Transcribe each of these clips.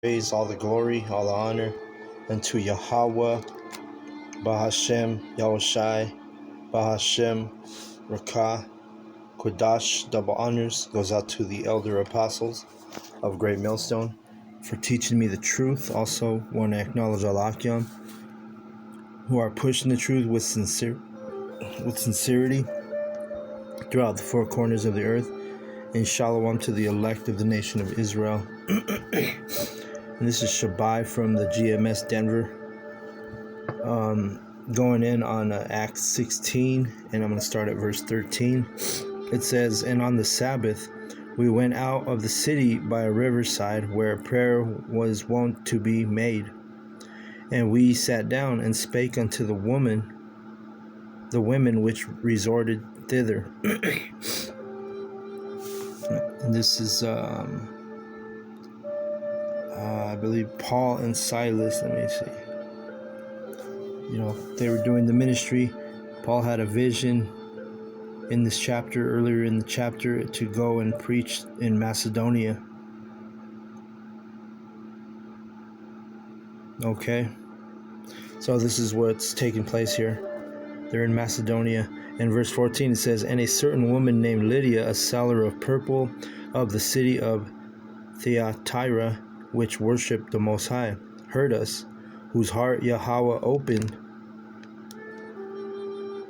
Praise, all the glory, all the honor unto Yahweh, Bahashem, Yahushai, Bahashem, Rakah, Kodash. Double honors goes out to the elder apostles of Great Millstone for teaching me the truth. Also want to acknowledge Alakiam, who are pushing the truth with sincerity throughout the four corners of the earth. And shalom to the elect of the nation of Israel. And this is Shabai from the GMS Denver, going in on Acts 16, and I'm going to start at verse 13. It says, "And on the Sabbath we went out of the city by a riverside where prayer was wont to be made. And we sat down and spake unto the women which resorted thither." And this is I believe Paul and Silas. Let me see. They were doing the ministry. Paul had a vision in this chapter, earlier in the chapter, to go and preach in Macedonia. Okay. So this is what's taking place here. They're in Macedonia. In verse 14 it says, "And a certain woman named Lydia, a seller of purple of the city of Thyatira, which worshipped the Most High, heard us, whose heart Yahweh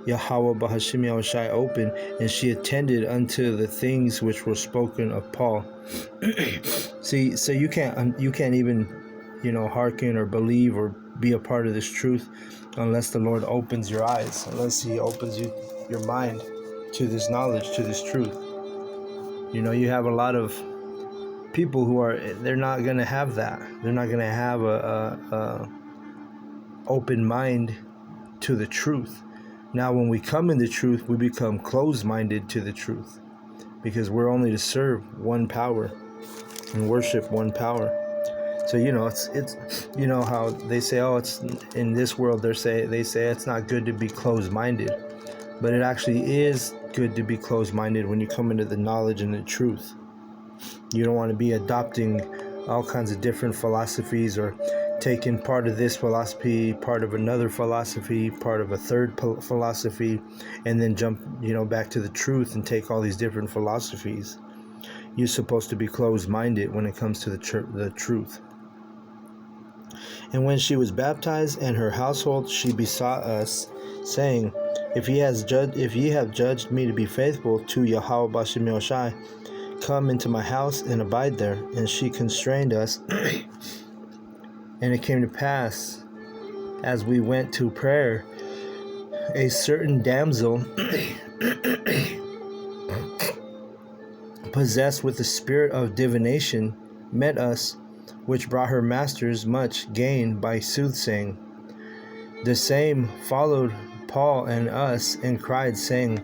Bahashim Yahushai opened, and she attended unto the things which were spoken of Paul." See, so you can't even, hearken or believe or be a part of this truth unless the Lord opens your eyes, unless He opens your mind to this knowledge, to this truth. You have a lot of people they're not going to have that. They're not going to have a open mind to the truth. Now, when we come in the truth, we become closed-minded to the truth, because we're only to serve one power and worship one power. So it's how they say, it's in this world. They say it's not good to be closed-minded, but it actually is good to be closed-minded when you come into the knowledge and the truth. You don't want to be adopting all kinds of different philosophies, or taking part of this philosophy, part of another philosophy, part of a third philosophy, and then jump back to the truth and take all these different philosophies. You're supposed to be closed-minded when it comes to the truth. "And when she was baptized and her household, she besought us, saying, If ye have judged me to be faithful to Yahweh Bashim Yoshai, come into my house and abide there. And she constrained us. And it came to pass, as we went to prayer, a certain damsel possessed with the spirit of divination met us, which brought her masters much gain by soothsaying. The same followed Paul and us, and cried, saying,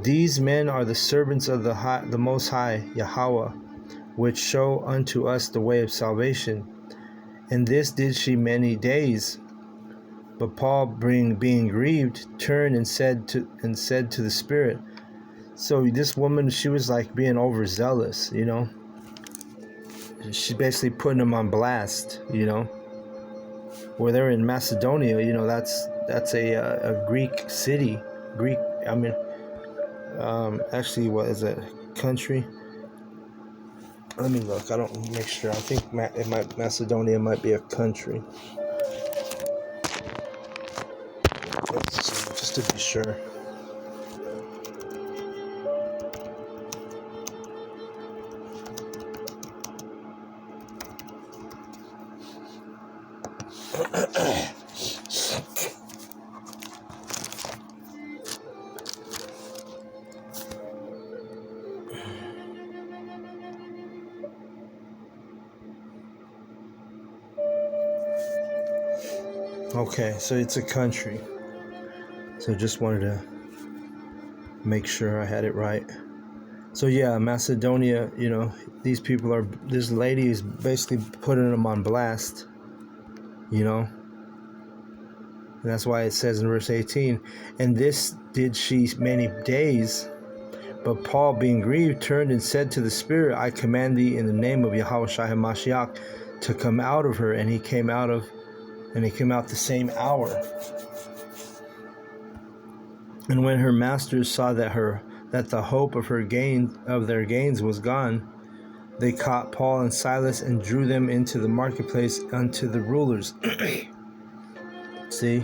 These men are the servants of the Most High, Yahweh, which show unto us the way of salvation. And this did she many days. But Paul, being grieved, turned and said to the Spirit." So this woman, she was like being overzealous, She's basically putting them on blast, Where they're in Macedonia, that's a Greek city. Actually, what is it? Country? Let me look. I don't make sure. I think Macedonia might be a country. Let's see, just to be sure. Okay, so it's a country. So just wanted to make sure I had it right. So yeah, Macedonia, this lady is basically putting them on blast, And that's why it says in verse 18, "And this did she many days, But Paul, being grieved, turned and said to the spirit, I command thee in the name of Yahweh Shai HaMashiach to come out of her. And he came out the same hour. And when her masters saw that the hope of their gains was gone, they caught Paul and Silas and drew them into the marketplace unto the rulers. See?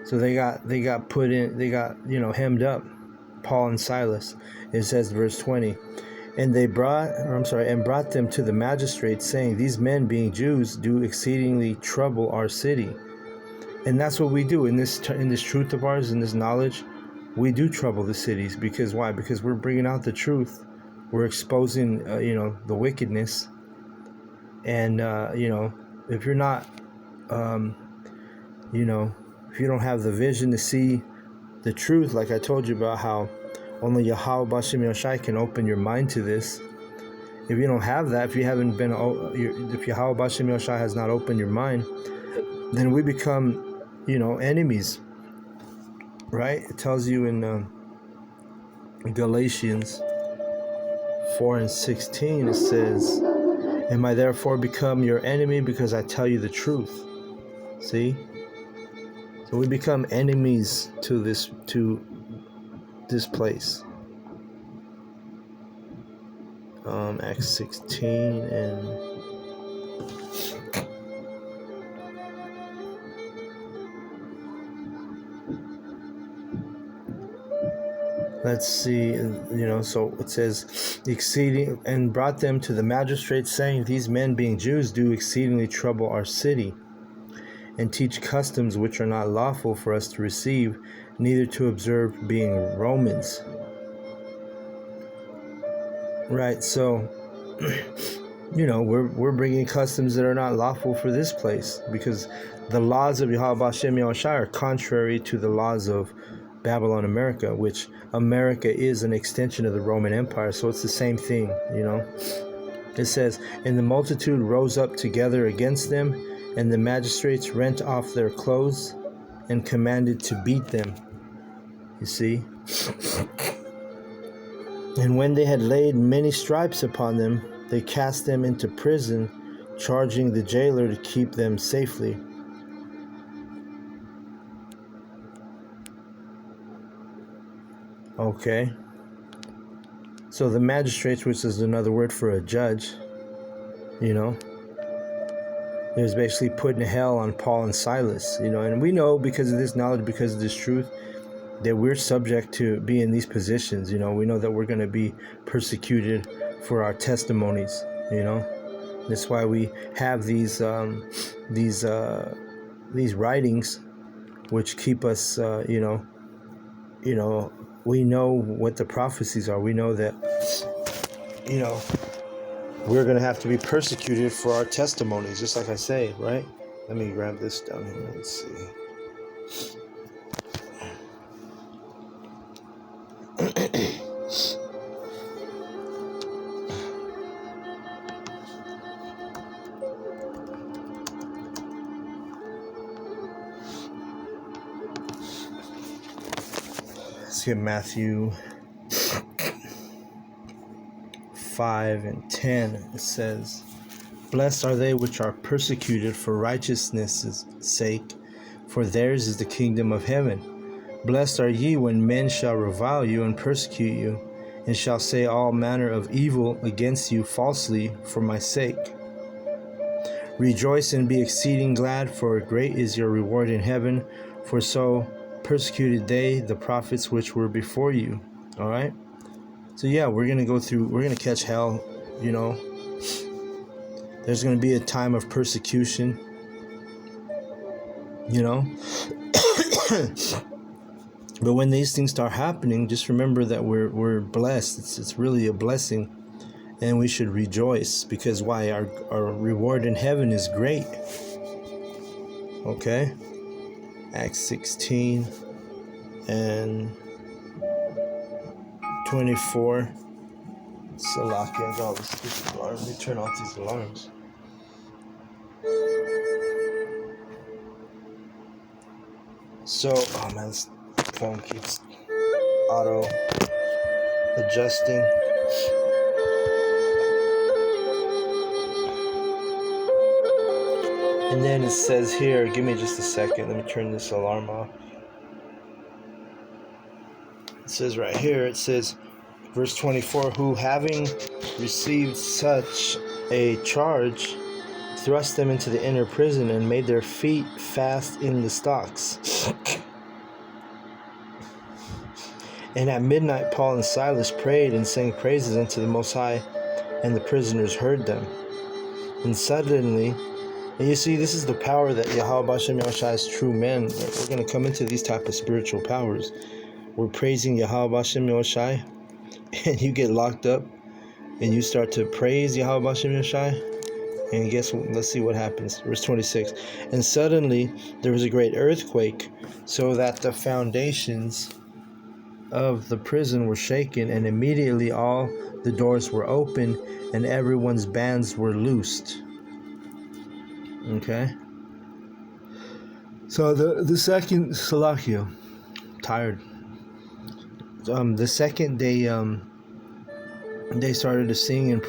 So they got hemmed up, Paul and Silas. It says verse 20. And brought them to the magistrates, saying, These men, being Jews, do exceedingly trouble our city. And that's what we do in this truth of ours, in this knowledge. We do trouble the cities. Because why? Because we're bringing out the truth. We're exposing, the wickedness. And, if you're not, if you don't have the vision to see the truth, like I told you about how only Yahweh B'Shem Yoshai can open your mind to this. If you don't have that, if Yahweh B'Shem Yoshai has not opened your mind, then we become, enemies. Right? It tells you in Galatians 4:16, it says, Am I therefore become your enemy because I tell you the truth? See? So we become enemies to this place. Acts 16 and let's see, so it says exceeding, and brought them to the magistrates, saying, These men, being Jews, do exceedingly trouble our city, and teach customs which are not lawful for us to receive, neither to observe, being Romans. Right, so we're bringing customs that are not lawful for this place, because the laws of Yahweh B'Shem Yahushai are contrary to the laws of Babylon America, which America is an extension of the Roman Empire, so it's the same thing. It says, And the multitude rose up together against them, and the magistrates rent off their clothes and commanded to beat them. You see? And when they had laid many stripes upon them, they cast them into prison, charging the jailer to keep them safely. Okay. So the magistrates, which is another word for a judge, it was basically putting hell on Paul and Silas, and we know because of this knowledge, because of this truth, that we're subject to be in these positions. We know that we're going to be persecuted for our testimonies. That's why we have these writings, which keep us. We know what the prophecies are. We know that we're going to have to be persecuted for our testimonies, just like I say, right? Let me grab this down here. Let's see. Let's get Matthew 5:10. It says, Blessed are they which are persecuted for righteousness' sake, for theirs is the kingdom of heaven. Blessed are ye when men shall revile you and persecute you, and shall say all manner of evil against you falsely for my sake. Rejoice and be exceeding glad, for great is your reward in heaven, for so persecuted they the prophets which were before you. All right? So yeah, we're going to catch hell, There's going to be a time of persecution, But when these things start happening, just remember that we're blessed. It's really a blessing, and we should rejoice, because why? Our reward in heaven is great. Okay? Acts 16 and 24. Salakia, God, let me turn off these alarms. So, oh man, this phone keeps auto adjusting. And then it says here, give me just a second, let me turn this alarm off. It says right here, it says, verse 24, who having received such a charge, thrust them into the inner prison and made their feet fast in the stocks. And at midnight Paul and Silas prayed and sang praises unto the Most High, and the prisoners heard them. And suddenly, and you see, this is the power that Yahweh Bashem Yahushai's true men. We're going to come into these type of spiritual powers. We're praising Yahweh Bashem Yahushai, and you get locked up, and you start to praise Yahweh Bashem Yahushai, and guess what? Let's see what happens. Verse 26. And suddenly there was a great earthquake, so that the foundations of the prison were shaken, and immediately all the doors were open, and everyone's bands were loosed. Okay. So the second Salakia, tired. The second they started to sing and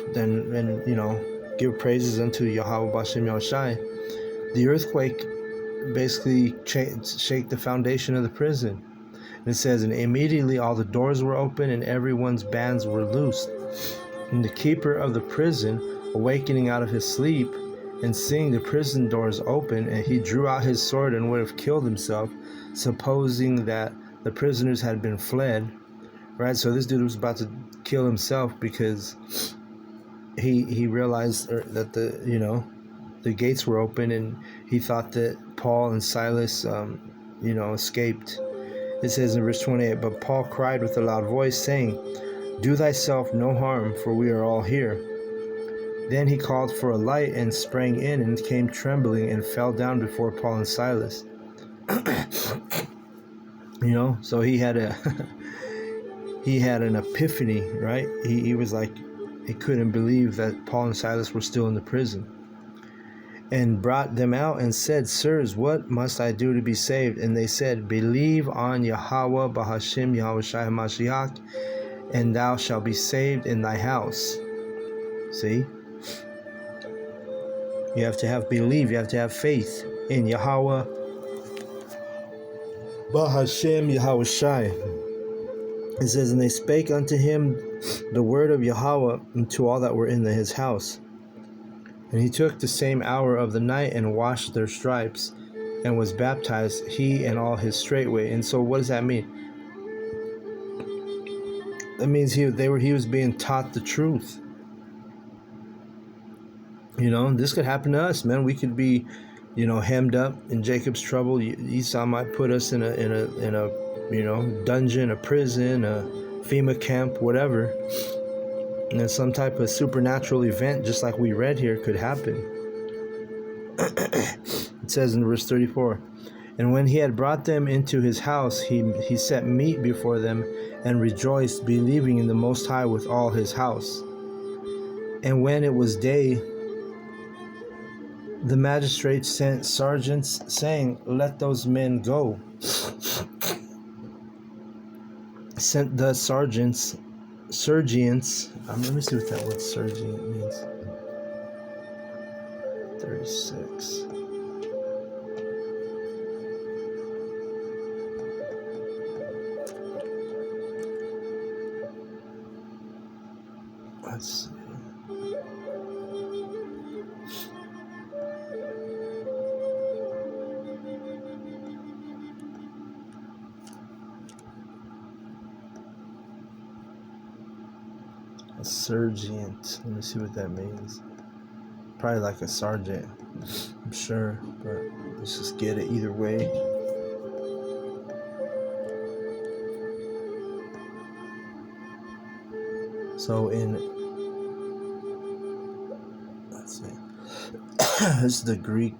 give praises unto Yahweh Bashem Yahushai, the earthquake basically shake the foundation of the prison. And it says, and immediately all the doors were open and everyone's bands were loosed. And the keeper of the prison, awakening out of his sleep and seeing the prison doors open, and he drew out his sword and would have killed himself, supposing that the prisoners had been fled. Right, so this dude was about to kill himself because he realized that the gates were open, and he thought that Paul and Silas escaped. It says in verse 28, but Paul cried with a loud voice, saying, do thyself no harm, for we are all here. Then he called for a light and sprang in and came trembling and fell down before Paul and Silas. So he had an epiphany, right? He was like, he couldn't believe that Paul and Silas were still in the prison. And brought them out and said, sirs, what must I do to be saved? And they said, believe on Yahweh Bahashim Yahushai HaMashiach, and thou shalt be saved in thy house. See? You have to have belief, you have to have faith in Yahweh Bahashim Yahushai. It says, and they spake unto him the word of Yahweh unto all that were in his house. And he took the same hour of the night and washed their stripes, and was baptized, he and all his straightway. And so what does that mean? That means he was being taught the truth. This could happen to us, man. We could be, hemmed up in Jacob's trouble. Esau might put us in a dungeon, a prison, a FEMA camp, whatever. And then some type of supernatural event, just like we read here, could happen. It says in verse 34, and when he had brought them into his house, he set meat before them, and rejoiced, believing in the Most High with all his house. And when it was day, the magistrates sent sergeants, saying, let those men go. Sent the sergeants, let me see what that word sergeant means. 36. Let's see. A sergeant. Let me see what that means. Probably like a sergeant, I'm sure, but let's just get it either way. So let's see. This is the Greek